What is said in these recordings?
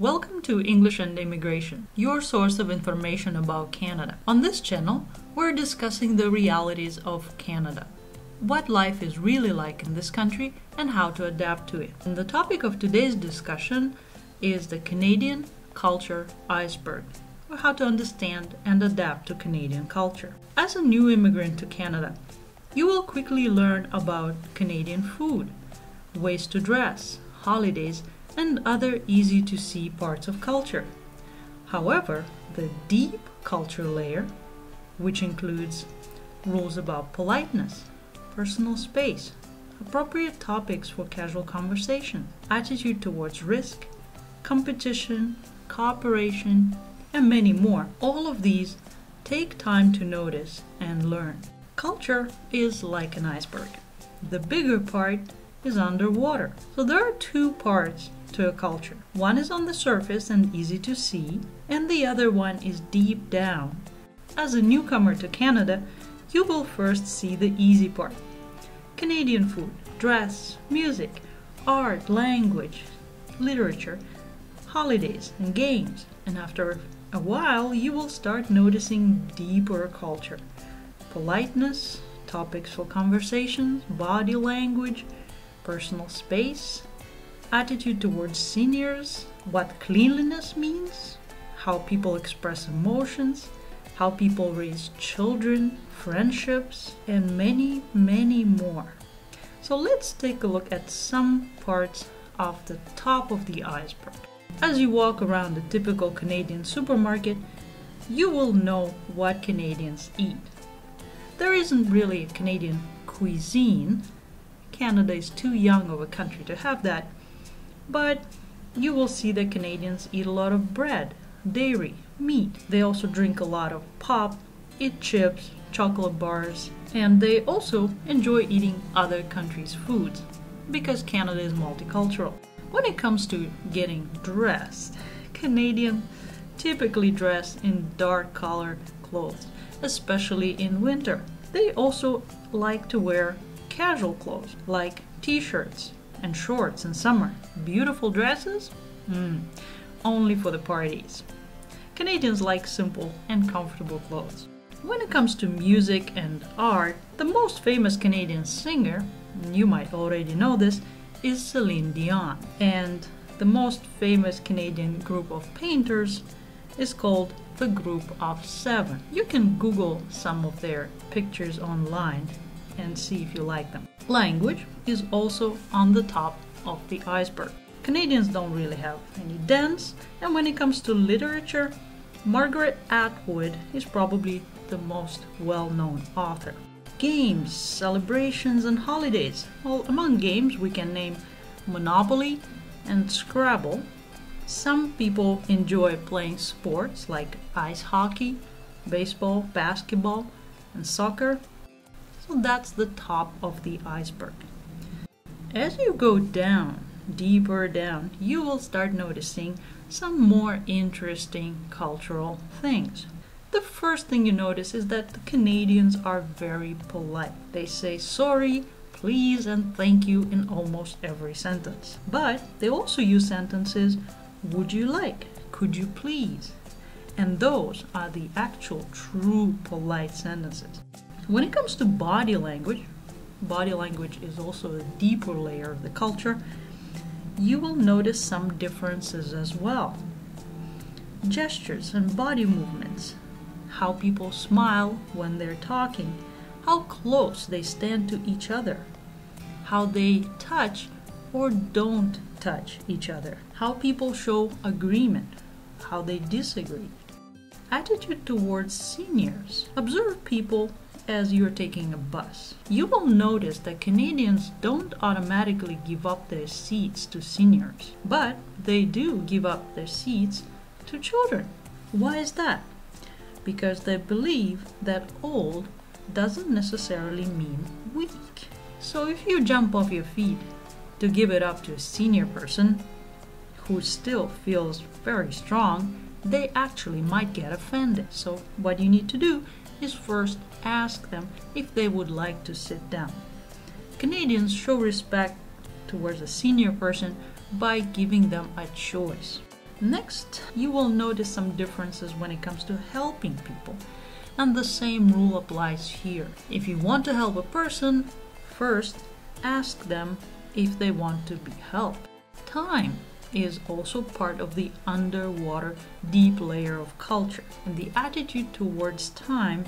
Welcome to English and Immigration, your source of information about Canada. On this channel, we're discussing the realities of Canada, what life is really like in this country, and how to adapt to it. And the topic of today's discussion is the Canadian culture iceberg, or how to understand and adapt to Canadian culture. As a new immigrant to Canada, you will quickly learn about Canadian food, ways to dress, holidays, and other easy-to-see parts of culture. However, the deep culture layer, which includes rules about politeness, personal space, appropriate topics for casual conversation, attitude towards risk, competition, cooperation, and many more, all of these take time to notice and learn. Culture is like an iceberg. The bigger part is underwater. So there are two parts to a culture. One is on the surface and easy to see, and the other one is deep down. As a newcomer to Canada, you will first see the easy part. Canadian food, dress, music, art, language, literature, holidays, and games. And after a while, you will start noticing deeper culture. Politeness, topics for conversations, body language, personal space, attitude towards seniors, what cleanliness means, how people express emotions, how people raise children, friendships, and many, many more. So let's take a look at some parts of the top of the iceberg. As you walk around the typical Canadian supermarket, you will know what Canadians eat. There isn't really a Canadian cuisine. Canada is too young of a country to have that. But you will see that Canadians eat a lot of bread, dairy, meat. They also drink a lot of pop, eat chips, chocolate bars, and they also enjoy eating other countries' foods because Canada is multicultural. When it comes to getting dressed, Canadians typically dress in dark colored clothes, especially in winter. They also like to wear casual clothes like t-shirts and shorts in summer. Beautiful dresses? Only for the parties. Canadians like simple and comfortable clothes. When it comes to music and art, the most famous Canadian singer, and you might already know this, is Celine Dion. And the most famous Canadian group of painters is called the Group of Seven. You can Google some of their pictures online and see if you like them. Language is also on the top of the iceberg. Canadians don't really have any dance, and when it comes to literature, Margaret Atwood is probably the most well-known author. Games, celebrations, and holidays. Well, among games we can name Monopoly and Scrabble. Some people enjoy playing sports like ice hockey, baseball, basketball, and soccer. So that's the top of the iceberg. As you go down, deeper down, you will start noticing some more interesting cultural things. The first thing you notice is that the Canadians are very polite. They say sorry, please, and thank you in almost every sentence. But they also use sentences, would you like, could you please? And those are the actual true polite sentences. When it comes to body language is also a deeper layer of the culture. You will notice some differences as well. Gestures and body movements, how people smile when they're talking, how close they stand to each other, how they touch or don't touch each other, how people show agreement, how they disagree. Attitude towards seniors. Observe people as you're taking a bus. You will notice that Canadians don't automatically give up their seats to seniors, but they do give up their seats to children. Why is that? Because they believe that old doesn't necessarily mean weak. So if you jump off your feet to give it up to a senior person who still feels very strong, they actually might get offended. So what you need to do is first ask them if they would like to sit down. Canadians show respect towards a senior person by giving them a choice. Next, you will notice some differences when it comes to helping people. And the same rule applies here. If you want to help a person, first ask them if they want to be helped. Time is also part of the underwater deep layer of culture, and the attitude towards time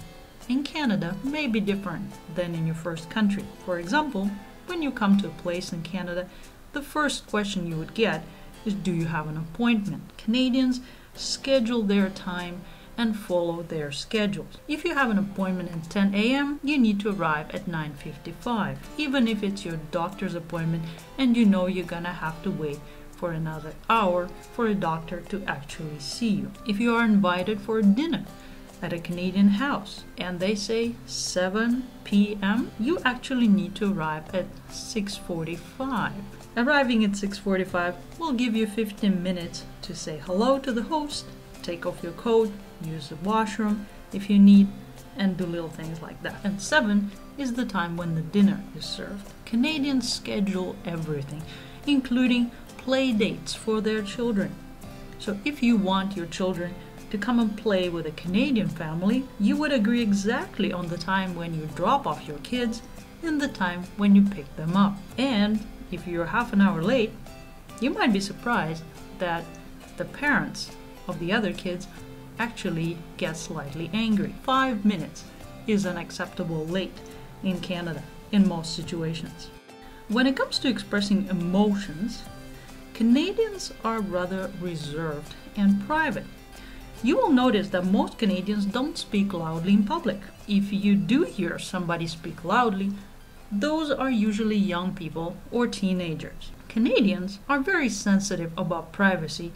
in Canada may be different than in your first country. For example, when you come to a place in Canada, the first question you would get is, do you have an appointment? Canadians schedule their time and follow their schedules. If you have an appointment at 10 a.m., you need to arrive at 9:55, even if it's your doctor's appointment and you know you're gonna have to wait for another hour for a doctor to actually see you. If you are invited for dinner at a Canadian house and they say 7 p.m., you actually need to arrive at 6:45. Arriving at 6:45 will give you 15 minutes to say hello to the host, take off your coat, use the washroom if you need, and do little things like that. And 7 is the time when the dinner is served. Canadians schedule everything, including play dates for their children. So if you want your children to come and play with a Canadian family, you would agree exactly on the time when you drop off your kids and the time when you pick them up. And if you're half an hour late, you might be surprised that the parents of the other kids actually get slightly angry. 5 minutes is unacceptable late in Canada in most situations. When it comes to expressing emotions, Canadians are rather reserved and private. You will notice that most Canadians don't speak loudly in public. If you do hear somebody speak loudly, those are usually young people or teenagers. Canadians are very sensitive about privacy,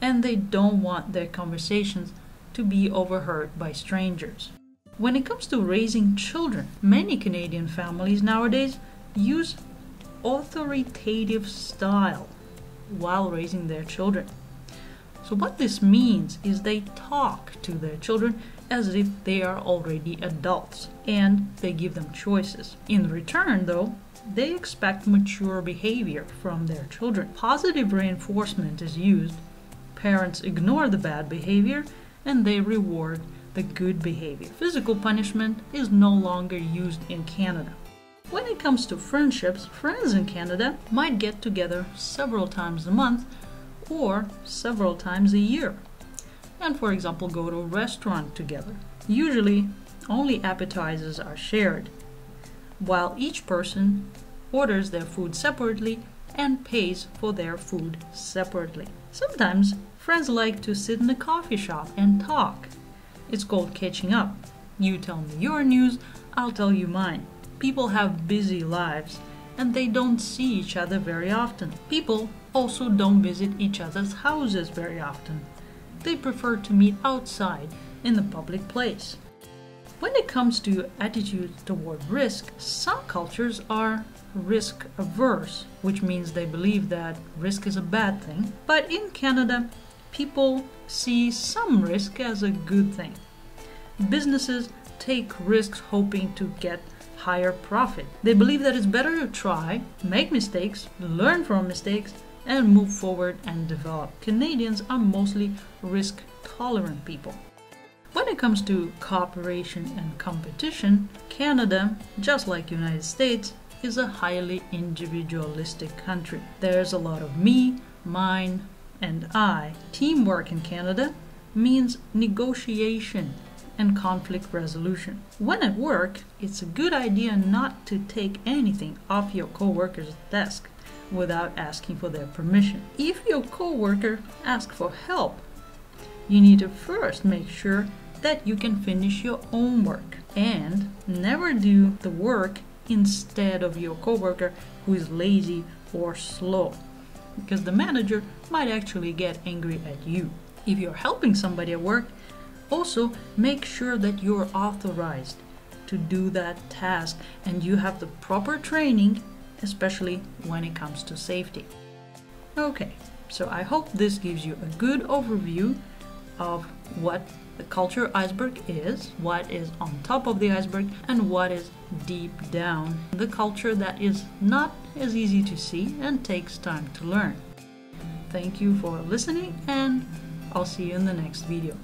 and they don't want their conversations to be overheard by strangers. When it comes to raising children, many Canadian families nowadays use authoritative style while raising their children. So what this means is they talk to their children as if they are already adults, and they give them choices. In return, though, they expect mature behavior from their children. Positive reinforcement is used. Parents ignore the bad behavior and they reward the good behavior. Physical punishment is no longer used in Canada. When it comes to friendships, friends in Canada might get together several times a month or several times a year, and for example go to a restaurant together. Usually only appetizers are shared, while each person orders their food separately and pays for their food separately. Sometimes friends like to sit in a coffee shop and talk. It's called catching up. You tell me your news, I'll tell you mine. People have busy lives and they don't see each other very often. People also don't visit each other's houses very often. They prefer to meet outside in the public place. When it comes to attitudes toward risk, some cultures are risk averse, which means they believe that risk is a bad thing. But in Canada, people see some risk as a good thing. Businesses take risks hoping to get higher profit. They believe that it's better to try, make mistakes, learn from mistakes, and move forward and develop. Canadians are mostly risk-tolerant people. When it comes to cooperation and competition, Canada, just like United States, is a highly individualistic country. There's a lot of me, mine, and I. Teamwork in Canada means negotiation and conflict resolution. When at work, it's a good idea not to take anything off your coworker's desk without asking for their permission. If your coworker asks for help, you need to first make sure that you can finish your own work, and never do the work instead of your coworker who is lazy or slow, because the manager might actually get angry at you. If you're helping somebody at work, also make sure that you're authorized to do that task and you have the proper training, especially when it comes to safety. Okay, so I hope this gives you a good overview of what the culture iceberg is, what is on top of the iceberg, and what is deep down the culture that is not as easy to see and takes time to learn. Thank you for listening, and I'll see you in the next video.